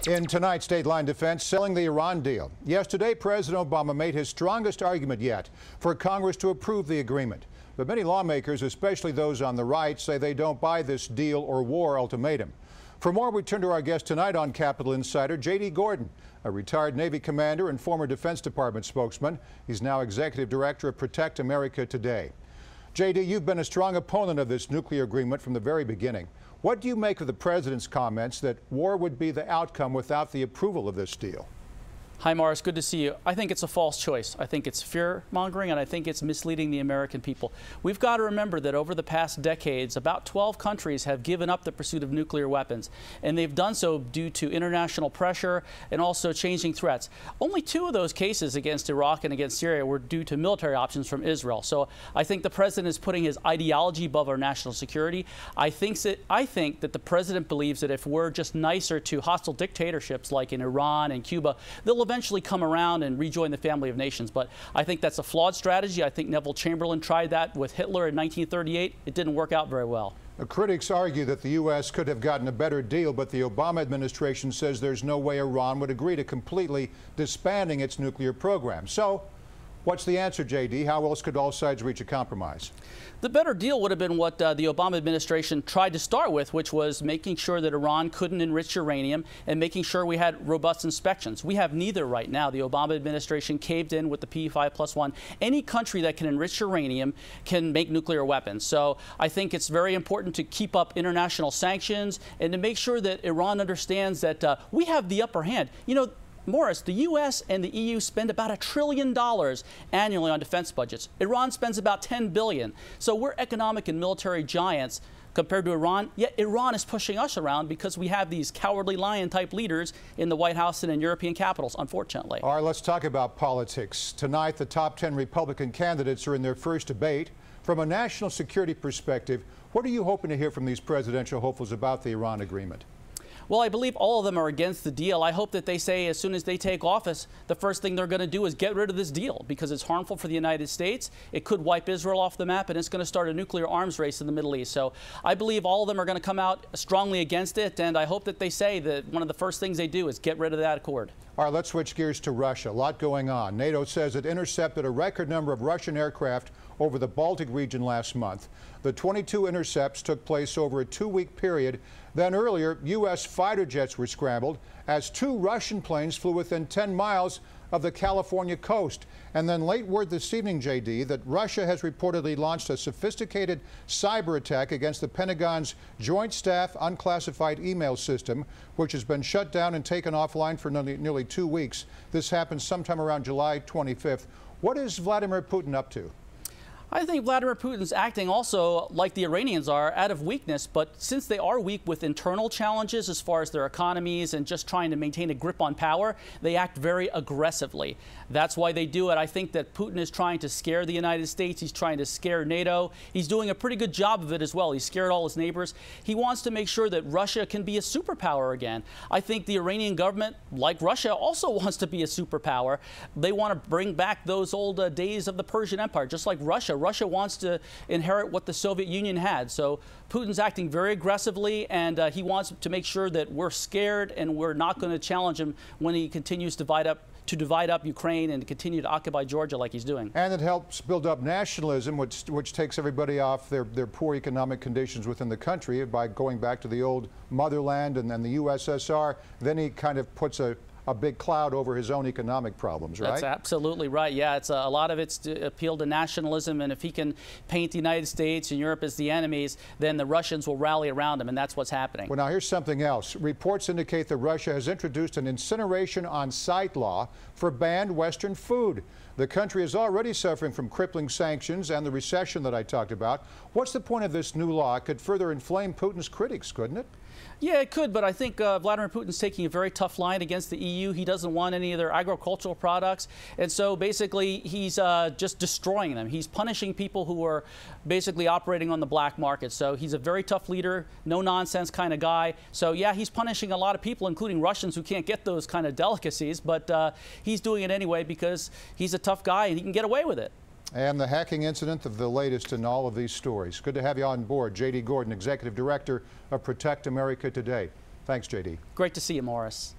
In tonight's Dateline Defense, selling the Iran deal. Yesterday, President Obama made his strongest argument yet for Congress to approve the agreement. But many lawmakers, especially those on the right, say they don't buy this deal or war ultimatum. For more, we turn to our guest tonight on Capitol Insider, J.D. Gordon, a retired Navy commander and former Defense Department spokesman. He's now executive director of Protect America Today. J.D., you've been a strong opponent of this nuclear agreement from the very beginning. What do you make of the president's comments that war would be the outcome without the approval of this deal? Hi, Morris. Good to see you. I think it's a false choice. I think it's fear-mongering, and I think it's misleading the American people. We've got to remember that over the past decades, about 12 countries have given up the pursuit of nuclear weapons, and they've done so due to international pressure and also changing threats. Only 2 of those cases against Iraq and against Syria were due to military options from Israel. So I think the president is putting his ideology above our national security. I think that the president believes that if we're just nicer to hostile dictatorships like in Iran and Cuba, they'll eventually come around and rejoin the family of nations. But I think that's a flawed strategy. I think Neville Chamberlain tried that with Hitler in 1938. It didn't work out very well. Critics argue that the U.S. could have gotten a better deal, but the Obama administration says there's no way Iran would agree to completely disbanding its nuclear program. So, what's the answer, J.D.? How else could all sides reach a compromise? The better deal would have been what the Obama administration tried to start with, which was making sure that Iran couldn't enrich uranium and making sure we had robust inspections. We have neither right now. The Obama administration caved in with the P5+1. Any country that can enrich uranium can make nuclear weapons. So I think it's very important to keep up international sanctions and to make sure that Iran understands that we have the upper hand. You know, Morris, the U.S. and the EU spend about $1 trillion annually on defense budgets. Iran spends about $10 billion. So we're economic and military giants compared to Iran, yet Iran is pushing us around because we have these cowardly lion-type leaders in the White House and in European capitals, unfortunately. All right, let's talk about politics. Tonight, the top 10 Republican candidates are in their first debate. From a national security perspective, what are you hoping to hear from these presidential hopefuls about the Iran agreement? Well, I believe all of them are against the deal. I hope that they say as soon as they take office, the first thing they're going to do is get rid of this deal because it's harmful for the United States. It could wipe Israel off the map, and it's going to start a nuclear arms race in the Middle East. So I believe all of them are going to come out strongly against it, and I hope that they say that one of the first things they do is get rid of that accord. All right, let's switch gears to Russia. A lot going on. NATO says it intercepted a record number of Russian aircraft over the Baltic region last month. The 22 intercepts took place over a 2-week period. Then earlier, U.S. fighter jets were scrambled as 2 Russian planes flew within 10 miles of the California coast. And then late word this evening, J.D., that Russia has reportedly launched a sophisticated cyber attack against the Pentagon's Joint Staff Unclassified Email System, which has been shut down and taken offline for nearly 2 weeks. This happened sometime around July 25th. What is Vladimir Putin up to? I think Vladimir Putin's acting also like the Iranians are, out of weakness, but since they are weak with internal challenges as far as their economies and just trying to maintain a grip on power, they act very aggressively. That's why they do it. I think that Putin is trying to scare the United States. He's trying to scare NATO. He's doing a pretty good job of it as well. He's scared all his neighbors. He wants to make sure that Russia can be a superpower again. I think the Iranian government, like Russia, also wants to be a superpower. They want to bring back those old days of the Persian Empire, just like Russia. Russia wants to inherit what the Soviet Union had. So Putin's acting very aggressively, and he wants to make sure that we're scared and we're not going to challenge him when he continues to divide up Ukraine and continue to occupy Georgia like he's doing. And it helps build up nationalism, which takes everybody off their poor economic conditions within the country by going back to the old motherland and then the USSR. Then he kind of puts a big cloud over his own economic problems, right? That's absolutely right. Yeah, it's a lot of it's to appeal to nationalism, and if he can paint the United States and Europe as the enemies, then the Russians will rally around him, and that's what's happening. Well, now here's something else. Reports indicate that Russia has introduced an incineration on site law for banned Western food. The country is already suffering from crippling sanctions and the recession that I talked about. What's the point of this new law? It could further inflame Putin's critics, couldn't it? Yeah, it could, but I think Vladimir Putin's taking a very tough line against the EU. He doesn't want any of their agricultural products, and so basically he's just destroying them. He's punishing people who are basically operating on the black market. So he's a very tough leader, no-nonsense kind of guy. So yeah, he's punishing a lot of people, including Russians who can't get those kind of delicacies, but he's doing it anyway because he's a tough guy and he can get away with it. And the hacking incident of the latest in all of these stories. Good to have you on board. J.D. Gordon, Executive Director of Protect America Today. Thanks, J.D. Great to see you, Morris.